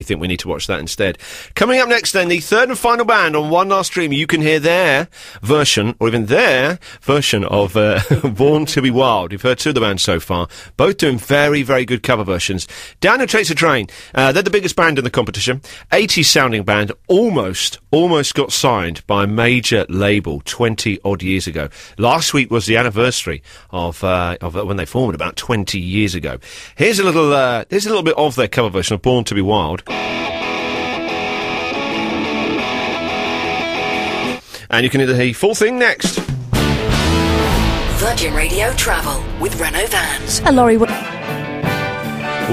I think we need to watch that instead. Coming up next then, the third and final band on One Last Dream. You can hear their version, or even their version of Born to be Wild. You've heard two of the bands so far, both doing very, very good cover versions. Daniel Takes a Train, they're the biggest band in the competition. 80s sounding band, almost got signed by a major label 20 odd years ago. Last week was the anniversary of when they formed about 20 years ago. Here's a little bit of their cover version of Born to be Wild. And you can hear the full thing next. Virgin Radio Travel with Renault Vans. And Laurie...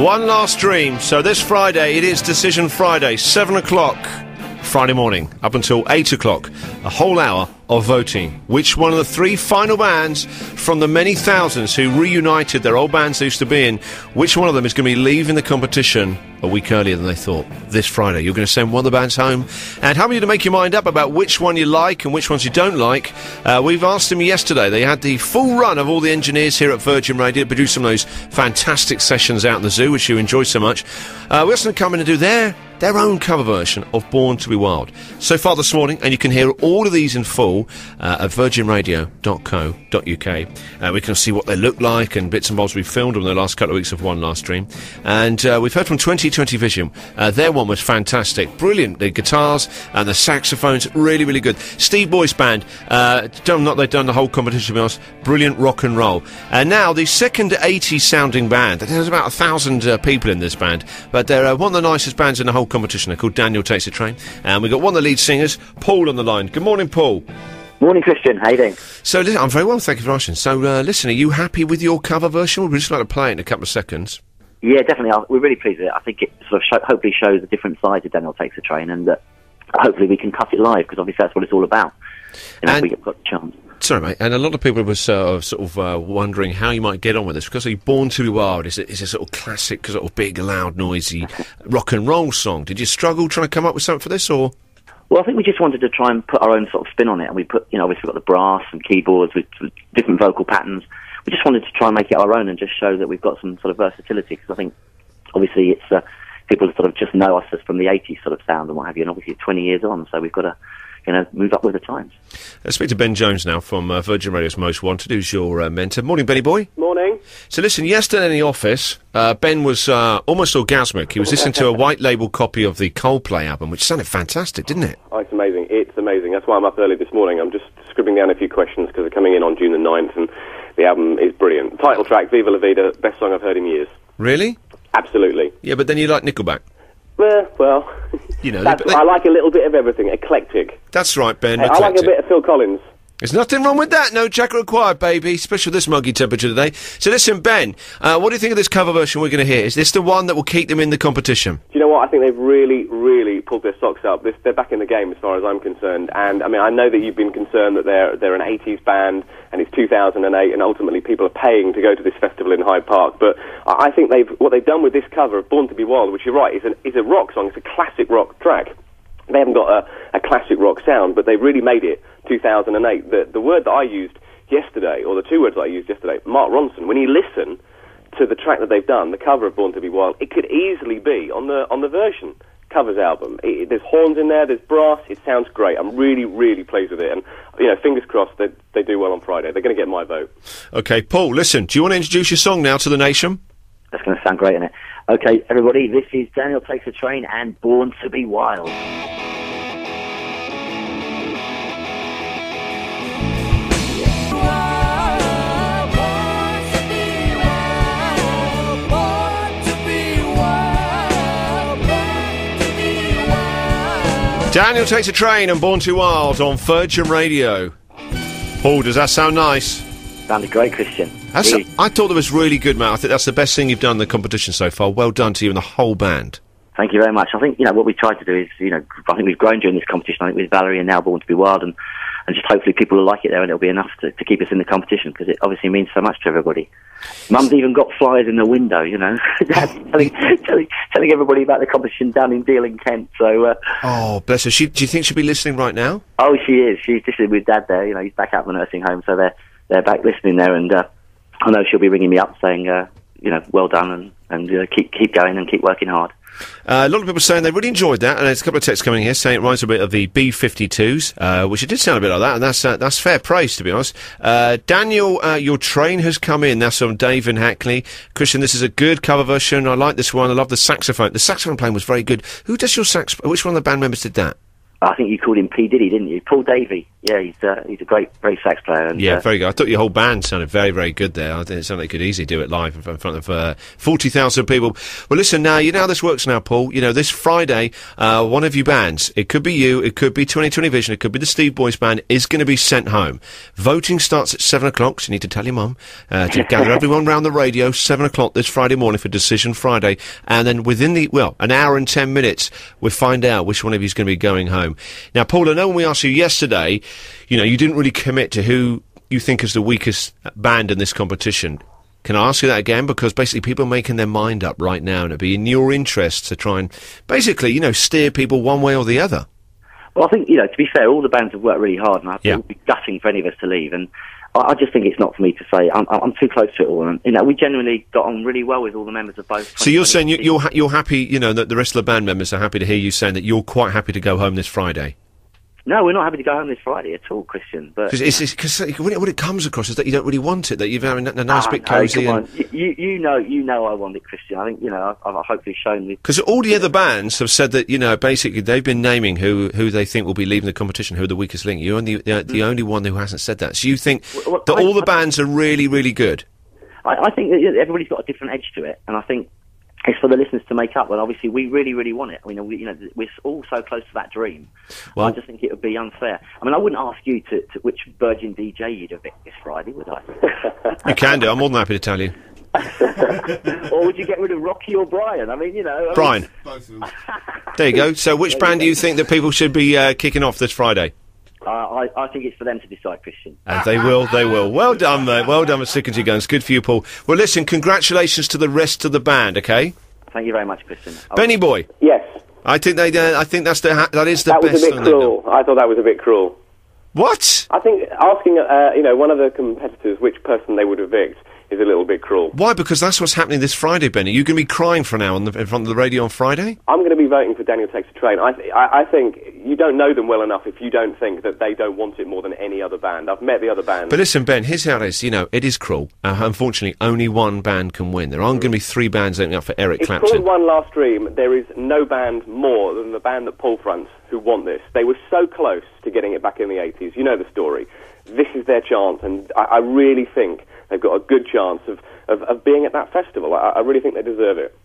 One Last Dream. So this Friday, it is Decision Friday, 7 o'clock Friday morning, up until 8 o'clock. A whole hour of voting. Which one of the three final bands from the many thousands who reunited their old bands they used to be in, which one of them is going to be leaving the competition a week earlier than they thought? This Friday, you're going to send one of the bands home and help you to make your mind up about which one you like and which ones you don't like. We've asked them yesterday. They had the full run of all the engineers here at Virgin Radio to produce some of those fantastic sessions out in the zoo, which you enjoy so much. We also come in and do their own cover version of Born to be Wild. So far this morning, and you can hear all of these in full at virginradio.co.uk. We can see what they look like and bits and bobs we filmed on the last couple of weeks of One Last Dream. And we've heard from 2020 Vision. Their one was fantastic. Brilliant. The guitars and the saxophones, really, really good. Steve Boyce Band, they've done the whole competition, to be honest. Brilliant rock and roll. And now, the second 80s sounding band. There's about 1,000 people in this band, but they're one of the nicest bands in the whole competition. They're called Daniel Takes a Train. And we've got one of the lead singers, Paul, on the line. Good morning, Paul. Morning, Christian. How you doing? So, listen, I'm very well, thank you for asking. So, listen, are you happy with your cover version? We'd just like to play it in a couple of seconds. Yeah, definitely. We're really pleased with it. I think it sort of hopefully shows a different side to Daniel Takes a Train, and that hopefully we can cut it live, because obviously that's what it's all about. If we've got the chance. Sorry, mate. And a lot of people were sort of wondering how you might get on with this, because Born to be Wild is a sort of classic, sort of big, loud, noisy rock and roll song. Did you struggle trying to come up with something for this, or...? Well, I think we just wanted to try and put our own sort of spin on it, and we put, obviously we've got the brass and keyboards with different vocal patterns. We just wanted to try and make it our own and just show that we've got some sort of versatility, because I think, obviously, it's people sort of just know us as from the 80s sort of sound and what have you, and obviously it's 20 years on, so we've got to, move up with the times. Let's speak to Ben Jones now from Virgin Radio's Most Wanted, who's your mentor. Morning, Benny boy. Morning. So listen, yesterday in the office, Ben was almost orgasmic. He was listening to a white label copy of the Coldplay album, which sounded fantastic, didn't it? Oh, it's amazing. It's amazing. That's why I'm up early this morning. I'm just scribbling down a few questions because they're coming in on June the 9th, and the album is brilliant. Title track, Viva La Vida, best song I've heard in years. Really? Absolutely. Yeah, but then you like Nickelback. Well, I like a little bit of everything, eclectic. That's right, Ben. I like a bit of Phil Collins. There's nothing wrong with that. No jacket required, baby. Especially with this muggy temperature today. So listen, Ben, what do you think of this cover version we're going to hear? Is this the one that will keep them in the competition? Do you know what? I think they've really, really pulled their socks up. They're back in the game as far as I'm concerned. And, I mean, I know that you've been concerned that they're an 80s band and it's 2008 and ultimately people are paying to go to this festival in Hyde Park. But I think what they've done with this cover of Born to be Wild, which you're right, is a rock song. It's a classic rock track. They haven't got a classic rock sound, but they've really made it 2008. The word that I used yesterday, or the two words that I used yesterday, Mark Ronson, when you listen to the track that they've done, the cover of Born to be Wild, it could easily be on the version covers album. There's horns in there, there's brass, it sounds great. I'm really, really pleased with it, and fingers crossed that they do well on Friday. They're going to get my vote. Okay, Paul, listen, do you want to introduce your song now to the nation? That's going to sound great, isn't it? Okay, everybody, this is Daniel Takes a Train and Born to be Wild. Daniel Takes a Train and Born to be Wild on Virgin Radio. Paul, does that sound nice? Sounded great, Christian. I thought that was really good, Matt. I think that's the best thing you've done in the competition so far. Well done to you and the whole band. Thank you very much. I think, what we tried to do is, I think we've grown during this competition. I think with Valerie and now Born to be Wild, and just hopefully people will like it there and it'll be enough to keep us in the competition, because it obviously means so much to everybody. Mum's even got flyers in the window, telling everybody about the competition down in Deal in Kent. So, oh, bless her. Do you think she'll be listening right now? Oh, she is. She's listening with Dad there. He's back out of the nursing home, so they're back listening there, and I know she'll be ringing me up saying, well done, and keep going and keep working hard. A lot of people saying they really enjoyed that, and there's a couple of texts coming here saying it reminds a bit of the B-52s, which it did sound a bit like that, and that's fair praise, to be honest. Daniel, your train has come in. That's from Dave in Hackney. Christian, this is a good cover version. I like this one. I love the saxophone. The saxophone playing was very good. Who does your sax? Which one of the band members did that? I think you called him P. Diddy, didn't you? Paul Davey. Yeah, he's a great sax player. And, yeah, very good. I thought your whole band sounded very, very good there. I think it sounded like you could easily do it live in front of 40,000 people. Well, listen, now, you know how this works now, Paul. You know, this Friday, one of your bands, it could be you, it could be 2020 Vision, it could be the Steve Boyce Band, is going to be sent home. Voting starts at 7 o'clock, so you need to tell your mum to gather everyone round the radio, 7 o'clock this Friday morning for Decision Friday. And then within an hour and 10 minutes, we'll find out which one of you is going to be going home. Now, Paul, I know when we asked you yesterday, you know, you didn't really commit to who you think is the weakest band in this competition. Can I ask you that again? Because basically people are making their mind up right now, and it'd be in your interest to try and basically, you know, steer people one way or the other. Well, I think, you know, to be fair, all the bands have worked really hard, and I think it would be gutting for any of us to leave. And I just think it's not for me to say. I'm too close to it all. And, you know, we genuinely got on really well with all the members of both. So you're saying you're happy, you know, that the rest of the band members are happy to hear you saying that you're quite happy to go home this Friday? No, we're not happy to go home this Friday at all, Christian. But because when it comes across is that you don't really want it, that you've having a nice bit cosy. Come on. You know I want it, Christian. I think, you know, I've hopefully shown you. Because all the other bands have said that, you know, basically they've been naming who they think will be leaving the competition, who are the weakest link. You're the only one who hasn't said that. So you think that all the bands are really, really good? I think that everybody's got a different edge to it, and I think it's for the listeners to make up, and obviously we really, really want it. I mean, we're all so close to that dream. Well, I just think it would be unfair. I mean, I wouldn't ask you to which Virgin DJ you'd evict this Friday, would I? You can do. I'm more than happy to tell you. Or would you get rid of Rocky or Brian? I mean, you know... Brian. Both of them. There you go. So which band do you think that people should be kicking off this Friday? I think it's for them to decide, Christian. And they will. Well done, mate. Well done with sticking to your guns. Good for you, Paul. Well, listen, congratulations to the rest of the band, okay? Thank you very much, Christian. Benny Boy. Yes. I think that is the best. That was a bit cruel. I thought that was a bit cruel. What? I think asking, one of the competitors which person they would evict is a little bit cruel. Why? Because that's what's happening this Friday, Benny. You're going to be crying for an hour in front of the radio on Friday? I'm going to be voting for Daniel Takes a Train. I think you don't know them well enough if you don't think that they don't want it more than any other band. I've met the other bands. But listen, Ben, here's how it is. You know, it is cruel. Unfortunately, only one band can win. There aren't going to be three bands opening up for Eric Clapton. It's called One Last Dream. There is no band more than the band that Paul fronts who want this. They were so close to getting it back in the 80s. You know the story. This is their chance, and I really think they've got a good chance of being at that festival. I really think they deserve it.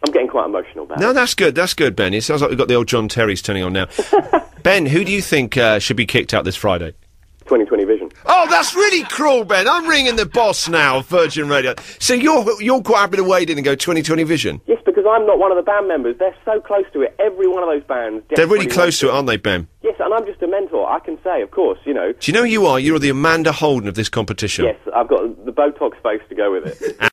I'm getting quite emotional about it. No, that's good, Ben. It sounds like we've got the old John Terry's turning on now. Ben, who do you think should be kicked out this Friday? 2020 Vision. Oh, that's really cruel, Ben. I'm ringing the boss now of Virgin Radio. So you're quite happy to wade in and go 2020 Vision? Yes, because I'm not one of the band members. They're so close to it. Every one of those bands... They're really close to it, aren't they, Ben? Yes, and I'm just a mentor. I can say, of course, you know... Do you know who you are? You're the Amanda Holden of this competition. Yes, I've got the Botox face to go with it.